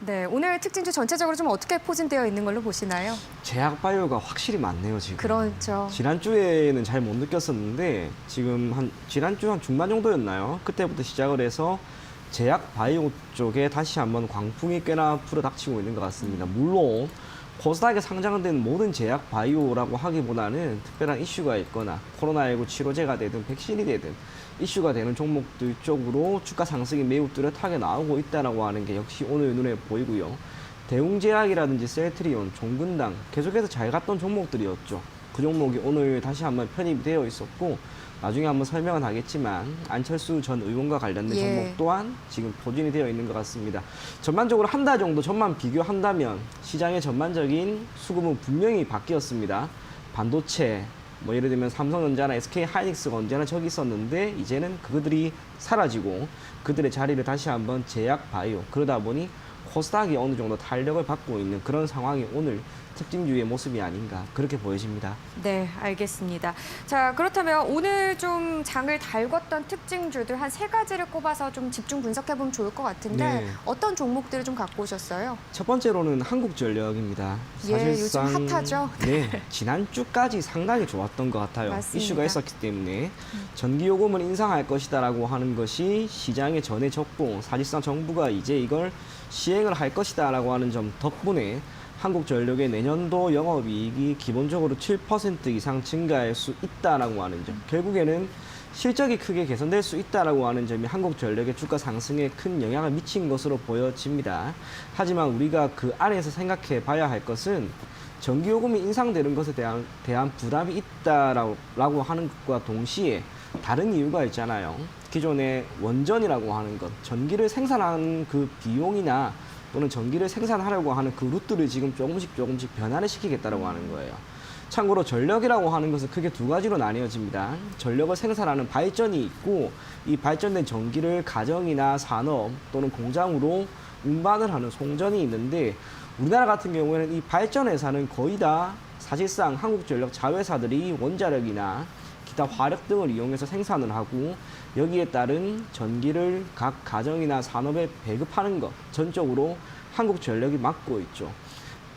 네, 오늘 특징주 전체적으로 좀 어떻게 포진되어 있는 걸로 보시나요? 제약 바이오가 확실히 많네요, 지금. 그렇죠. 지난주에는 잘 못 느꼈었는데 지금 지난주 한 중반 정도였나요? 그때부터 시작을 해서 제약 바이오 쪽에 다시 한번 광풍이 꽤나 불어닥치고 있는 것 같습니다. 물론 코스닥에 상장된 모든 제약 바이오라고 하기보다는 특별한 이슈가 있거나 코로나19 치료제가 되든 백신이 되든 이슈가 되는 종목들 쪽으로 주가 상승이 매우 뚜렷하게 나오고 있다고 하는 게 역시 오늘 눈에 보이고요. 대웅제약이라든지 셀트리온, 종근당 계속해서 잘 갔던 종목들이었죠. 그 종목이 오늘 다시 한번 편입이 되어 있었고 나중에 한번 설명은 하겠지만 안철수 전 의원과 관련된 종목 또한 지금 포진이 되어 있는 것 같습니다. 전반적으로 한 달 정도 전만 비교한다면 시장의 전반적인 수급은 분명히 바뀌었습니다. 반도체, 뭐 예를 들면 삼성전자나 SK하이닉스가 언제나 저기 있었는데 이제는 그들이 사라지고 그들의 자리를 다시 한번 제약 바이오, 그러다 보니 코스닥이 어느 정도 탄력을 받고 있는 그런 상황이 오늘 특징주의 모습이 아닌가 그렇게 보여집니다. 네, 알겠습니다. 자, 그렇다면 오늘 좀 장을 달궜던 특징주들 한 3가지를 꼽아서 좀 집중 분석해보면 좋을 것 같은데 네. 어떤 종목들을 좀 갖고 오셨어요? 첫 번째로는 한국전력입니다. 사실상 요즘 핫하죠? 네, 지난주까지 상당히 좋았던 것 같아요. 맞습니다. 이슈가 있었기 때문에 전기요금을 인상할 것이다라고 하는 것이 시장에 전해졌고 사실상 정부가 이제 이걸 시행을 할 것이다라고 하는 점 덕분에 한국전력의 내년도 영업이익이 기본적으로 7% 이상 증가할 수 있다라고 하는 점, 결국에는 실적이 크게 개선될 수 있다라고 하는 점이 한국전력의 주가 상승에 큰 영향을 미친 것으로 보여집니다. 하지만 우리가 그 안에서 생각해 봐야 할 것은 전기요금이 인상되는 것에 대한 부담이 있다라고 하는 것과 동시에 다른 이유가 있잖아요. 기존의 원전이라고 하는 것, 전기를 생산하는 그 비용이나 또는 전기를 생산하려고 하는 그 루트를 지금 조금씩 변화를 시키겠다라고 하는 거예요. 참고로 전력이라고 하는 것은 크게 2가지로 나뉘어집니다. 전력을 생산하는 발전이 있고 이 발전된 전기를 가정이나 산업 또는 공장으로 운반을 하는 송전이 있는데 우리나라 같은 경우에는 이 발전 회사는 거의 다 사실상 한국전력 자회사들이 원자력이나 기타 화력 등을 이용해서 생산을 하고 여기에 따른 전기를 각 가정이나 산업에 배급하는 것 전적으로 한국전력이 맡고 있죠.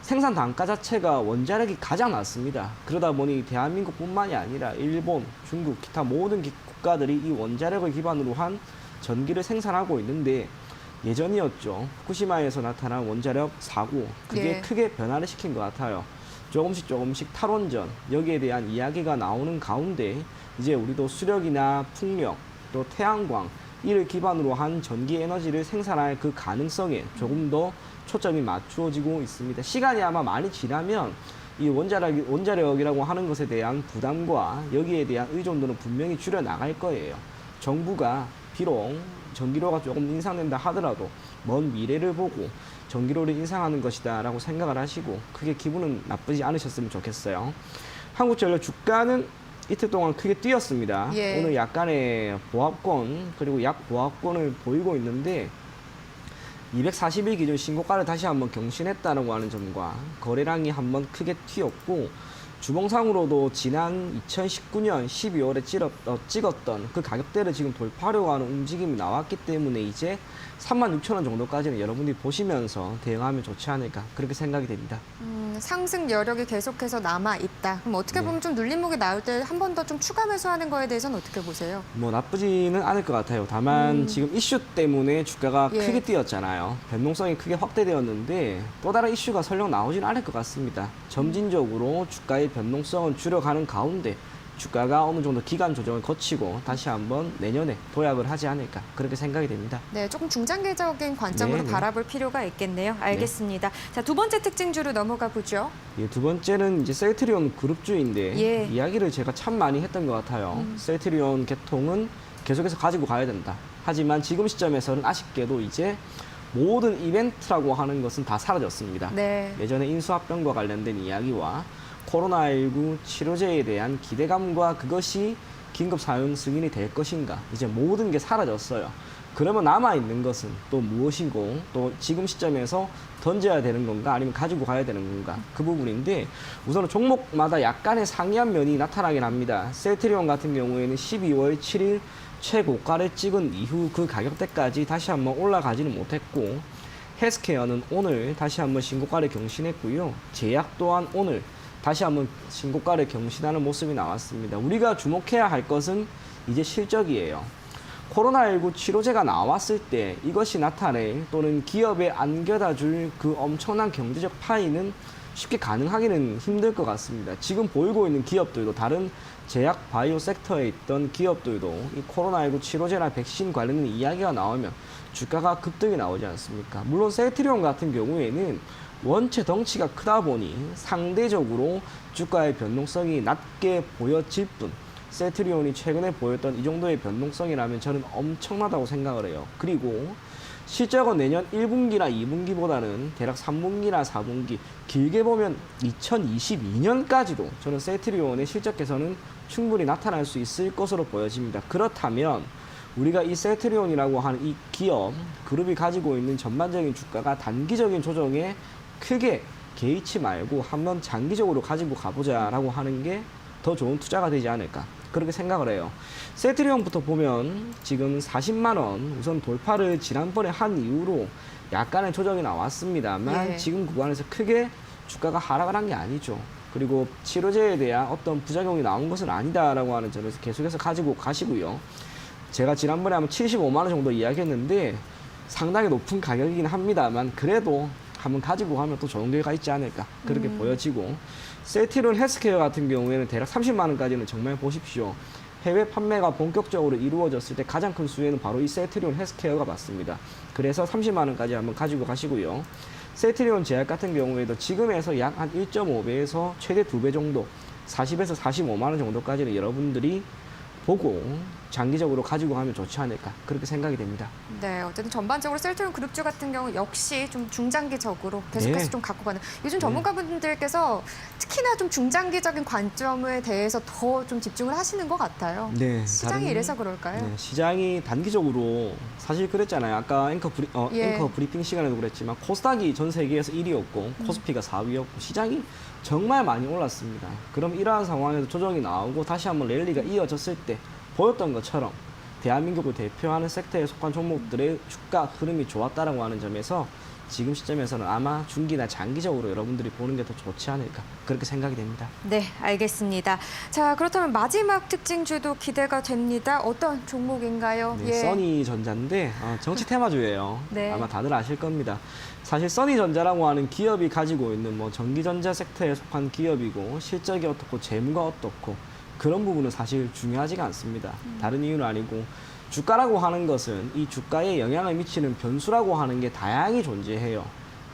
생산 단가 자체가 원자력이 가장 낮습니다. 그러다 보니 대한민국뿐만이 아니라 일본, 중국, 기타 모든 국가들이 이 원자력을 기반으로 한 전기를 생산하고 있는데 예전이었죠. 후쿠시마에서 나타난 원자력 사고, 그게 크게 변화를 시킨 것 같아요. 조금씩 탈원전, 여기에 대한 이야기가 나오는 가운데 이제 우리도 수력이나 풍력, 또 태양광, 이를 기반으로 한 전기 에너지를 생산할 그 가능성에 조금 더 초점이 맞추어지고 있습니다. 시간이 아마 많이 지나면 이 원자력이라고 하는 것에 대한 부담과 여기에 대한 의존도는 분명히 줄여나갈 거예요. 정부가 비록 전기료가 조금 인상된다 하더라도 먼 미래를 보고 전기료를 인상하는 것이다 라고 생각을 하시고 크게 기분은 나쁘지 않으셨으면 좋겠어요. 한국전력 주가는 이틀 동안 크게 뛰었습니다. 오늘 약간의 보합권 그리고 약보합권을 보이고 있는데 240일 기준 신고가를 다시 한번 경신했다고 하는 점과 거래량이 한번 크게 튀었고 주봉상으로도 지난 2019년 12월에 찍었던 그 가격대를 지금 돌파하려고 하는 움직임이 나왔기 때문에 이제 36,000원 정도까지는 여러분들이 보시면서 대응하면 좋지 않을까 그렇게 생각이 됩니다. 상승 여력이 계속해서 남아있다. 그럼 어떻게 보면 좀 눌림목이 나올 때 한 번 더 좀 추가 매수하는 거에 대해서는 어떻게 보세요? 뭐 나쁘지는 않을 것 같아요. 다만 지금 이슈 때문에 주가가 크게 뛰었잖아요. 변동성이 크게 확대되었는데 또 다른 이슈가 설령 나오지는 않을 것 같습니다. 점진적으로 주가의 변동성은 줄여가는 가운데 주가가 어느 정도 기간 조정을 거치고 다시 한번 내년에 도약을 하지 않을까 그렇게 생각이 됩니다. 네, 조금 중장기적인 관점으로 바라볼 필요가 있겠네요. 알겠습니다. 자, 2번째 특징주로 넘어가 보죠. 예, 2번째는 이제 셀트리온 그룹주인데 이야기를 제가 참 많이 했던 것 같아요. 셀트리온 계통은 계속해서 가지고 가야 된다. 하지만 지금 시점에서는 아쉽게도 이제 모든 이벤트라고 하는 것은 다 사라졌습니다. 예전에 인수합병과 관련된 이야기와 코로나19 치료제에 대한 기대감과 그것이 긴급 사용 승인이 될 것인가 이제 모든 게 사라졌어요. 그러면 남아있는 것은 또 무엇이고 또 지금 시점에서 던져야 되는 건가 아니면 가지고 가야 되는 건가 그 부분인데 우선은 종목마다 약간의 상이한 면이 나타나긴 합니다. 셀트리온 같은 경우에는 12월 7일 최고가를 찍은 이후 그 가격대까지 다시 한번 올라가지는 못했고 헬스케어는 오늘 다시 한번 신고가를 경신했고요. 제약 또한 오늘 다시 한번 신고가를 경신하는 모습이 나왔습니다. 우리가 주목해야 할 것은 이제 실적이에요. 코로나19 치료제가 나왔을 때 이것이 나타낼 또는 기업에 안겨다 줄 그 엄청난 경제적 파이는 쉽게 가능하기는 힘들 것 같습니다. 지금 보이고 있는 기업들도 다른 제약 바이오 섹터에 있던 기업들도 이 코로나19 치료제나 백신 관련된 이야기가 나오면 주가가 급등이 나오지 않습니까? 물론 셀트리온 같은 경우에는 원체 덩치가 크다 보니 상대적으로 주가의 변동성이 낮게 보여질 뿐 셀트리온이 최근에 보였던 이 정도의 변동성이라면 저는 엄청나다고 생각을 해요. 그리고 실적은 내년 1분기나 2분기보다는 대략 3분기나 4분기 길게 보면 2022년까지도 저는 셀트리온의 실적 개선은 충분히 나타날 수 있을 것으로 보여집니다. 그렇다면 우리가 이 셀트리온이라고 하는 이 기업 그룹이 가지고 있는 전반적인 주가가 단기적인 조정에 크게 개의치 말고 한번 장기적으로 가지고 가보자라고 하는 게 더 좋은 투자가 되지 않을까 그렇게 생각을 해요. 셀트리온부터 보면 지금 40만 원 우선 돌파를 지난번에 한 이후로 약간의 조정이 나왔습니다만 예. 지금 구간에서 크게 주가가 하락을 한 게 아니죠. 그리고 치료제에 대한 어떤 부작용이 나온 것은 아니다라고 하는 점에서 계속해서 가지고 가시고요. 제가 지난번에 한번 75만 원 정도 이야기했는데 상당히 높은 가격이긴 합니다만 그래도 한번 가지고 가면 또 좋은 결과 있지 않을까 그렇게 보여지고 셀트리온 헬스케어 같은 경우에는 대략 30만 원까지는 정말 보십시오. 해외 판매가 본격적으로 이루어졌을 때 가장 큰 수혜는 바로 이 셀트리온 헬스케어가 맞습니다. 그래서 30만 원까지 한번 가지고 가시고요. 셀트리온 제약 같은 경우에도 지금에서 약 한 1.5배에서 최대 2배 정도 40에서 45만 원 정도까지는 여러분들이 보고 장기적으로 가지고 가면 좋지 않을까 그렇게 생각이 됩니다. 네, 어쨌든 전반적으로 셀트리온 그룹주 같은 경우 역시 좀 중장기적으로 계속해서 네. 좀 갖고 가는. 요즘 전문가분들께서 특히나 좀 중장기적인 관점에 대해서 더 좀 집중을 하시는 것 같아요. 네, 시장이 이래서 그럴까요? 네, 시장이 단기적으로 사실 그랬잖아요. 아까 앵커 예. 브리핑 시간에도 그랬지만 코스닥이 전 세계에서 1위였고 코스피가 4위였고 시장이 정말 많이 올랐습니다. 그럼 이러한 상황에서 조정이 나오고 다시 한번 랠리가 이어졌을 때 보였던 것처럼 대한민국을 대표하는 섹터에 속한 종목들의 주가 흐름이 좋았다라고 하는 점에서 지금 시점에서는 아마 중기나 장기적으로 여러분들이 보는 게 더 좋지 않을까 그렇게 생각이 됩니다. 네, 알겠습니다. 자, 그렇다면 마지막 특징주도 기대가 됩니다. 어떤 종목인가요? 네, 써니전자인데 정치 테마주예요. 네. 아마 다들 아실 겁니다. 사실 써니전자라고 하는 기업이 가지고 있는 뭐 전기전자 섹터에 속한 기업이고 실적이 어떻고 재무가 어떻고 그런 부분은 사실 중요하지가 않습니다. 다른 이유는 아니고 주가라고 하는 것은 이 주가에 영향을 미치는 변수라고 하는 게 다양히 존재해요.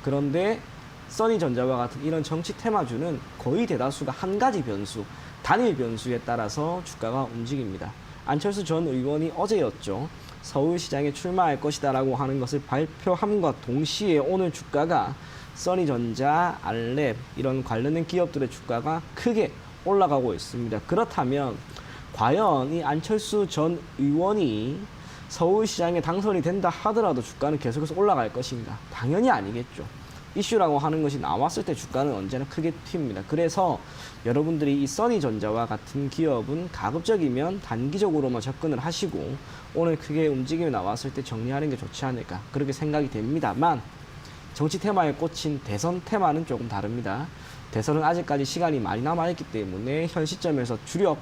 그런데 써니전자와 같은 이런 정치 테마주는 거의 대다수가 한 가지 변수, 단일 변수에 따라서 주가가 움직입니다. 안철수 전 의원이 어제였죠. 서울시장에 출마할 것이다라고 하는 것을 발표함과 동시에 오늘 주가가 써니전자, 알랩 이런 관련된 기업들의 주가가 크게 올라가고 있습니다. 그렇다면 과연 이 안철수 전 의원이 서울시장에 당선이 된다 하더라도 주가는 계속해서 올라갈 것인가? 당연히 아니겠죠. 이슈라고 하는 것이 나왔을 때 주가는 언제나 크게 튑니다. 그래서 여러분들이 이 써니전자와 같은 기업은 가급적이면 단기적으로만 접근을 하시고 오늘 크게 움직임이 나왔을 때 정리하는 게 좋지 않을까 그렇게 생각이 됩니다만 정치 테마에 꽂힌 대선 테마는 조금 다릅니다. 대선은 아직까지 시간이 많이 남아있기 때문에 현 시점에서 주력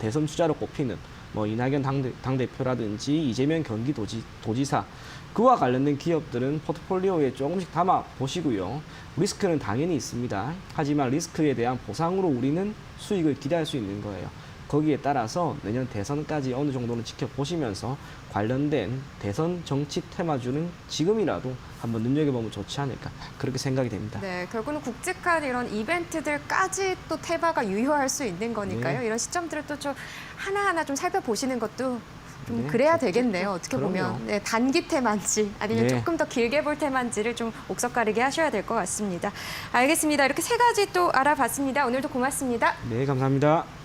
대선 주자로 꼽히는 뭐 이낙연 당대표라든지 이재명 경기도지사 그와 관련된 기업들은 포트폴리오에 조금씩 담아 보시고요. 리스크는 당연히 있습니다. 하지만 리스크에 대한 보상으로 우리는 수익을 기대할 수 있는 거예요. 거기에 따라서 내년 대선까지 어느 정도는 지켜보시면서 관련된 대선 정치 테마주는 지금이라도 한번 눈여겨보면 좋지 않을까 그렇게 생각이 됩니다. 네, 결국은 굵직한 이런 이벤트들까지 또 테마가 유효할 수 있는 거니까요. 네. 이런 시점들을 또 좀 하나하나 좀 살펴보시는 것도 좀 네, 그래야 좋겠죠. 되겠네요. 어떻게 그럼요. 보면 네, 단기 테마인지 아니면 네. 조금 더 길게 볼 테마인지를 좀 옥석 가리게 하셔야 될 것 같습니다. 알겠습니다. 이렇게 세 가지 또 알아봤습니다. 오늘도 고맙습니다. 네, 감사합니다.